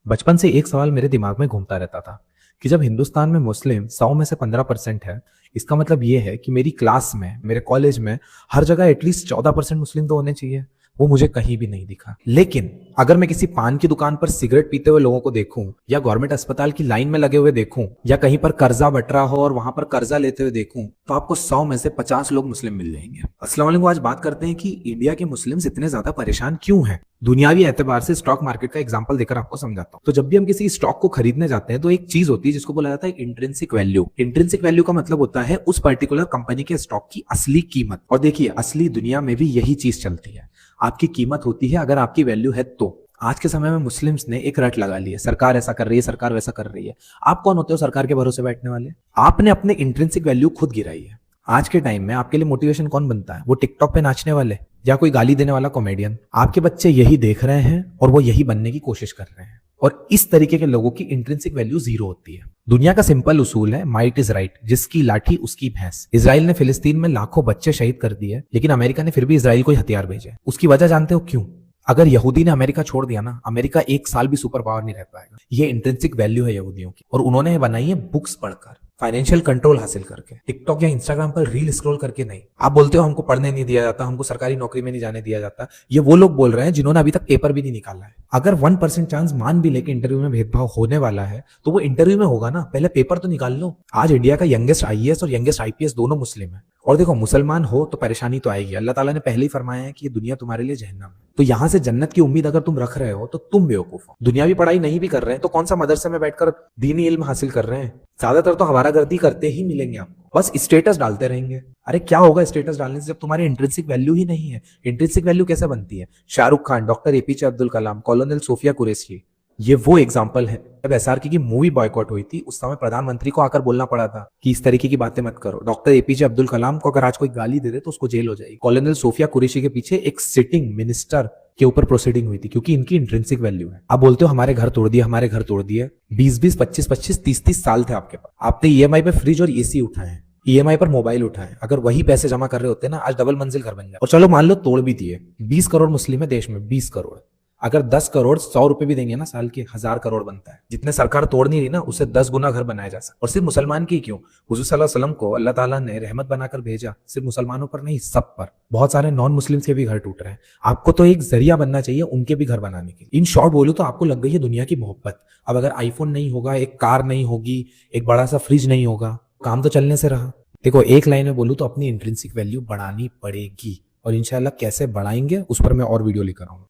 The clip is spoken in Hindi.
बचपन से एक सवाल मेरे दिमाग में घूमता रहता था कि जब हिंदुस्तान में मुस्लिम 100 में से 15% है, इसका मतलब ये है कि मेरी क्लास में, मेरे कॉलेज में हर जगह एटलीस्ट 14% मुस्लिम तो होने चाहिए। वो मुझे कहीं भी नहीं दिखा। लेकिन अगर मैं किसी पान की दुकान पर सिगरेट पीते हुए लोगों को देखूं, या गवर्नमेंट अस्पताल की लाइन में लगे हुए देखूं, या कहीं पर कर्जा बट रहा हो और वहां पर कर्जा लेते हुए देखूं, तो आपको 100 में से 50 लोग मुस्लिम मिल जाएंगे। अस्सलाम वालेकुम। आज बात करते हैं कि इंडिया के मुस्लिम्स इतने ज्यादा परेशान क्यों हैं। दुनियावी एतबार से स्टॉक मार्केट का एग्जांपल देकर आपको समझाता हूं। तो जब भी हम किसी स्टॉक को खरीदने जाते हैं तो एक चीज होती है जिसको बोला जाता है इंट्रिंसिक वैल्यू। इंट्रिंसिक वैल्यू का मतलब होता है उस पर्टिकुलर कंपनी के स्टॉक की असली कीमत। और देखिए, असली दुनिया में भी यही चीज चलती है। आपकी कीमत होती है अगर आपकी वैल्यू है तो। आज के समय में मुस्लिम्स ने एक रट लगा ली है, सरकार ऐसा कर रही है, सरकार वैसा कर रही है। आप कौन होते हो सरकार के भरोसे बैठने वाले? आपने अपने इंट्रिंसिक वैल्यू खुद गिराई है। आज के टाइम में आपके लिए मोटिवेशन कौन बनता है? वो टिकटॉक पे नाचने वाले या कोई गाली देने वाला कॉमेडियन? आपके बच्चे यही देख रहे हैं और वो यही बनने की कोशिश कर रहे हैं। और इस तरीके के लोगों की इंट्रिंसिक वैल्यू जीरो होती है। दुनिया का सिंपल उसूल है, माइट इज राइट, जिसकी लाठी उसकी भैंस। इजराइल ने फिलिस्तीन में लाखों बच्चे शहीद कर दिए, लेकिन अमेरिका ने फिर भी इजराइल को हथियार भेजे। उसकी वजह जानते हो क्यों? अगर यहूदी ने अमेरिका छोड़ दिया ना, अमेरिका एक साल भी सुपर पावर नहीं रह पाएगा। ये इंट्रिंसिक वैल्यू है यहूदियों की, और उन्होंने बनाई है बुक्स पढ़कर, फाइनेंशियल कंट्रोल हासिल करके, टिकटॉक या इंस्टाग्राम पर रील स्क्रॉल करके नहीं। आप बोलते हो हमको पढ़ने नहीं दिया जाता, हमको सरकारी नौकरी में नहीं जाने दिया जाता। ये वो लोग बोल रहे हैं जिन्होंने अभी तक पेपर भी नहीं निकाला है। अगर 1% चांस मान भी लेके इंटरव्यू में भेदभाव होने वाला है, तो वो इंटरव्यू में होगा ना, पहले पेपर तो निकाल लो। आज इंडिया का यंगेस्ट आईएएस और यंगेस्ट आईपीएस दोनों मुस्लिम है। और देखो, मुसलमान हो तो परेशानी तो आएगी। अल्लाह ताला ने पहले ही फरमाया है कि ये दुनिया तुम्हारे लिए जहन्नम है। तो यहां से जन्नत की उम्मीद अगर तुम रख रहे हो तो तुम बेवकूफ हो। दुनियावी पढ़ाई नहीं भी कर रहे हैं तो कौन सा मदरसे में बैठकर दीनी इल्म हासिल कर रहे हैं? ज्यादातर तो हवारागर्दी करते ही मिलेंगे आपको, बस स्टेटस डालते रहेंगे। अरे क्या होगा स्टेटस डालने से जब तुम्हारी इंट्रिंसिक वैल्यू ही नहीं है? इंट्रिंसिक वैल्यू कैसे बनती है? Shahrukh Khan, doctor APJ Abdul Kalam, कॉलोनल Sophia Qureshi, ये वो एग्जाम्पल है। जब एसआरके की मूवी बॉयकॉट हुई थी, उस समय प्रधानमंत्री को आकर बोलना पड़ा था कि इस तरीके की बातें मत करो। डॉक्टर एपीजे अब्दुल कलाम को अगर आज कोई गाली दे दे तो उसको जेल हो जाएगी। कॉलोनल सोफिया कुरैशी के पीछे एक सिटिंग मिनिस्टर के ऊपर प्रोसीडिंग हुई थी, क्योंकि इनकी इंट्रिंसिक वैल्यू है। आप बोलते हो हमारे घर तोड़ दिए, हमारे घर तोड़ दिए। 20-20, 25-25, 30-30 साल थे आपके पास। आपने ईएमआई पे फ्रिज और एसी उठाए हैं, ईएमआई पर मोबाइल उठाए। अगर वही पैसे जमा कर रहे होते ना, आज डबल मंजिल घर बन जाए। और चलो मान लो तोड़ भी दिए। 20 करोड़ मुस्लिम है देश में, 20 करोड़। अगर 10 करोड़ 100 रुपए भी देंगे ना साल के, 1000 करोड़ बनता है। जितने सरकार तोड़ नहीं रही ना, उससे 10 गुना घर बनाया जा सकता। और सिर्फ मुसलमान की क्यों, हुजूर सल्लल्लाहु अलैहि वसल्लम को अल्लाह ताला ने रहमत बनाकर भेजा, सिर्फ मुसलमानों पर नहीं, सब पर। बहुत सारे नॉन मुस्लिम्स के भी घर टूट रहे हैं। आपको तो एक जरिया बनना चाहिए उनके भी घर बनाने के। इन शॉर्ट बोलूं तो आपको लग गई है दुनिया की मोहब्बत। अब अगर आईफोन नहीं होगा, एक कार नहीं होगी, एक बड़ा सा फ्रिज नहीं होगा, काम तो चलने से रहा। देखो, एक लाइन में बोलूं तो अपनी इंट्रिंसिक वैल्यू बढ़ानी पड़ेगी, और इंशाल्लाह कैसे बढ़ाएंगे उस पर मैं और वीडियो लेकर आऊंगा।